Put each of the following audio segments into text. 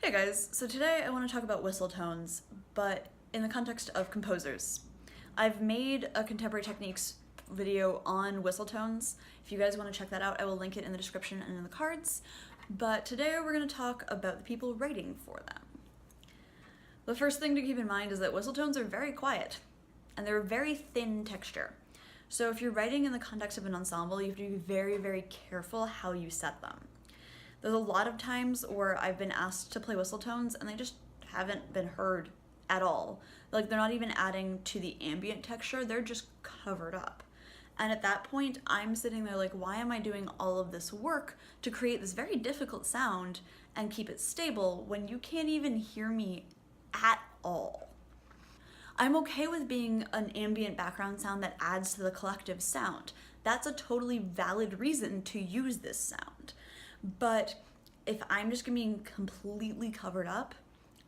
Hey guys, so today I want to talk about whistle tones, but in the context of composers. I've made a contemporary techniques video on whistle tones. If you guys want to check that out, I will link it in the description and in the cards. But today we're going to talk about the people writing for them. The first thing to keep in mind is that whistle tones are very quiet, and they're a very thin texture. So if you're writing in the context of an ensemble, you have to be very, very careful how you set them. There's a lot of times where I've been asked to play whistle tones and they just haven't been heard at all. Like, they're not even adding to the ambient texture, they're just covered up. And at that point, I'm sitting there like, why am I doing all of this work to create this very difficult sound and keep it stable when you can't even hear me at all? I'm okay with being an ambient background sound that adds to the collective sound. That's a totally valid reason to use this sound. But if I'm just gonna be completely covered up,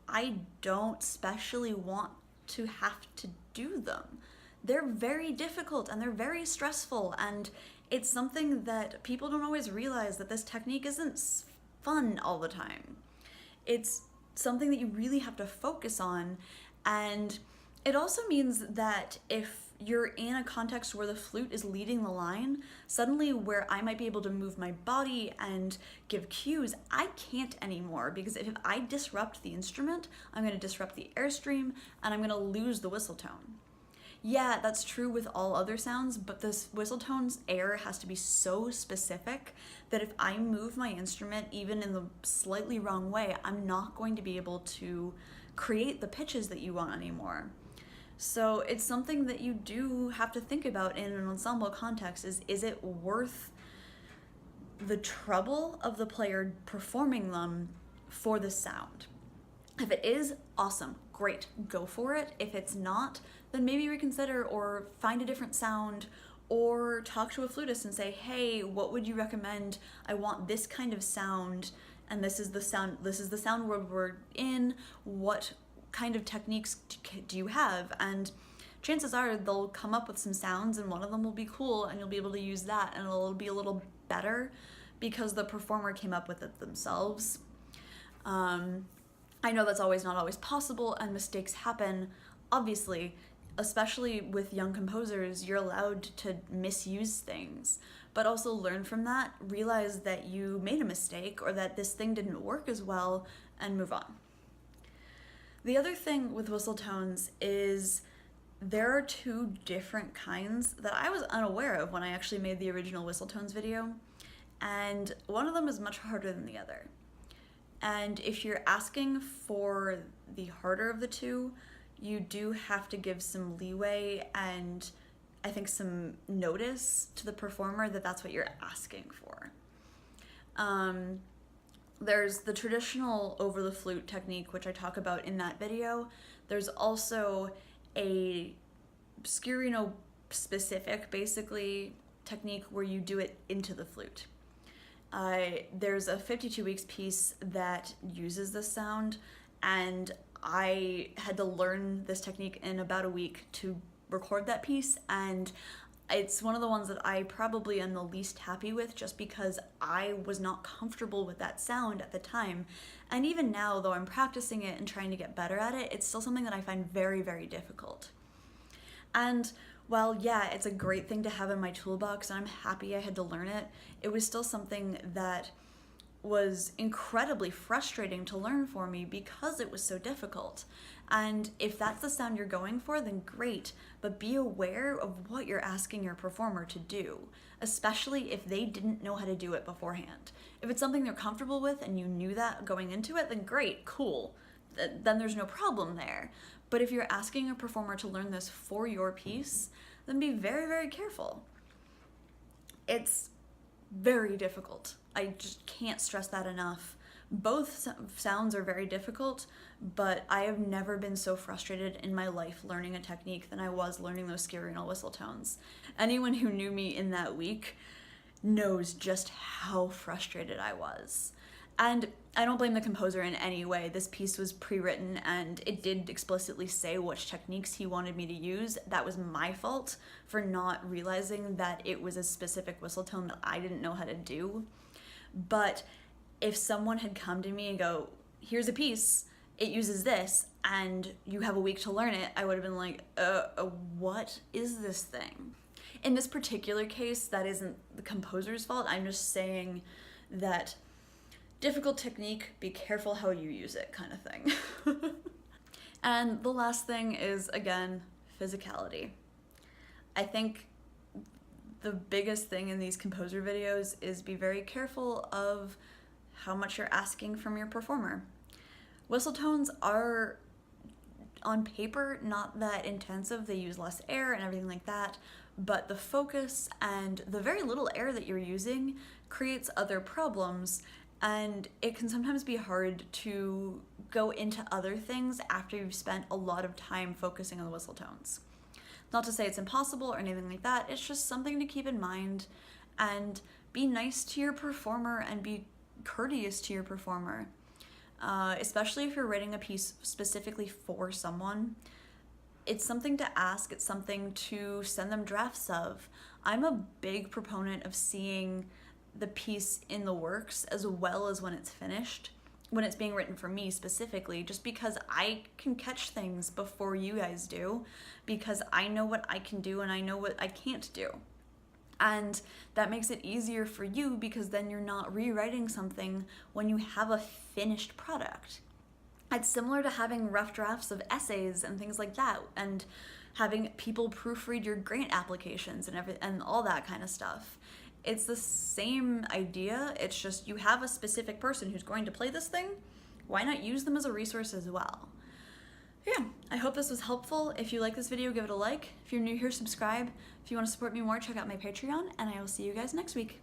I don't specially want to have to do them. They're very difficult and they're very stressful, and it's something that people don't always realize, that this technique isn't fun all the time. It's something that you really have to focus on, and it also means that if you're in a context where the flute is leading the line, suddenly where I might be able to move my body and give cues, I can't anymore, because if I disrupt the instrument, I'm going to disrupt the airstream and I'm going to lose the whistle tone. Yeah, that's true with all other sounds, but this whistle tone's air has to be so specific that if I move my instrument even in the slightly wrong way, I'm not going to be able to create the pitches that you want anymore. So it's something that you do have to think about in an ensemble context. Is it worth the trouble of the player performing them for the sound? If it is, awesome, great, go for it. If it's not, then maybe reconsider or find a different sound, or talk to a flutist and say, hey, what would you recommend? I want this kind of sound, and this is the sound world we're in. What kind of techniques do you have? And chances are they'll come up with some sounds and one of them will be cool and you'll be able to use that, and it'll be a little better because the performer came up with it themselves. I know that's not always possible, and mistakes happen, obviously. Especially with young composers, you're allowed to misuse things, but also learn from that, realize that you made a mistake or that this thing didn't work as well, and move on. The other thing with whistle tones is there are two different kinds that I was unaware of when I actually made the original whistle tones video, and one of them is much harder than the other. And if you're asking for the harder of the two, you do have to give some leeway and I think some notice to the performer that that's what you're asking for. There's the traditional over the flute technique, which I talk about in that video. There's also a scurino specific, basically, technique where you do it into the flute. There's a 52 Weeks piece that uses this sound, and I had to learn this technique in about a week to record that piece, and it's one of the ones that I probably am the least happy with, just because I was not comfortable with that sound at the time. And even now, though I'm practicing it and trying to get better at it, it's still something that I find very, very difficult. And while, yeah, it's a great thing to have in my toolbox, and I'm happy I had to learn it, it was still something that was incredibly frustrating to learn for me because it was so difficult. And if that's the sound you're going for, then great, but be aware of what you're asking your performer to do, especially if they didn't know how to do it beforehand. If it's something they're comfortable with and you knew that going into it, then great, cool, then there's no problem there. But if you're asking a performer to learn this for your piece, then be very, very careful. It's very difficult. I just can't stress that enough. Both sounds are very difficult, but I have never been so frustrated in my life learning a technique than I was learning those scurino whistle tones. Anyone who knew me in that week knows just how frustrated I was. And I don't blame the composer in any way. This piece was pre-written and it did explicitly say which techniques he wanted me to use. That was my fault for not realizing that it was a specific whistle tone that I didn't know how to do. But if someone had come to me and go, here's a piece, it uses this, and you have a week to learn it, I would have been like, what is this thing? In this particular case, that isn't the composer's fault. I'm just saying that difficult technique, be careful how you use it, kind of thing. And the last thing is, again, physicality. I think the biggest thing in these composer videos is be very careful of how much you're asking from your performer. Whistle tones are, on paper, not that intensive. They use less air and everything like that, but the focus and the very little air that you're using creates other problems, and it can sometimes be hard to go into other things after you've spent a lot of time focusing on the whistle tones. Not to say it's impossible or anything like that, it's just something to keep in mind, and be nice to your performer and be courteous to your performer. Especially if you're writing a piece specifically for someone. It's something to ask, it's something to send them drafts of. I'm a big proponent of seeing the piece in the works as well as when it's finished, when it's being written for me specifically, just because I can catch things before you guys do, because I know what I can do and I know what I can't do. And that makes it easier for you, because then you're not rewriting something when you have a finished product. It's similar to having rough drafts of essays and things like that, and having people proofread your grant applications and all that kind of stuff. It's the same idea, it's just you have a specific person who's going to play this thing. Why not use them as a resource as well? Yeah, I hope this was helpful. If you like this video, give it a like. If you're new here, subscribe. If you want to support me more, check out my Patreon, and I will see you guys next week.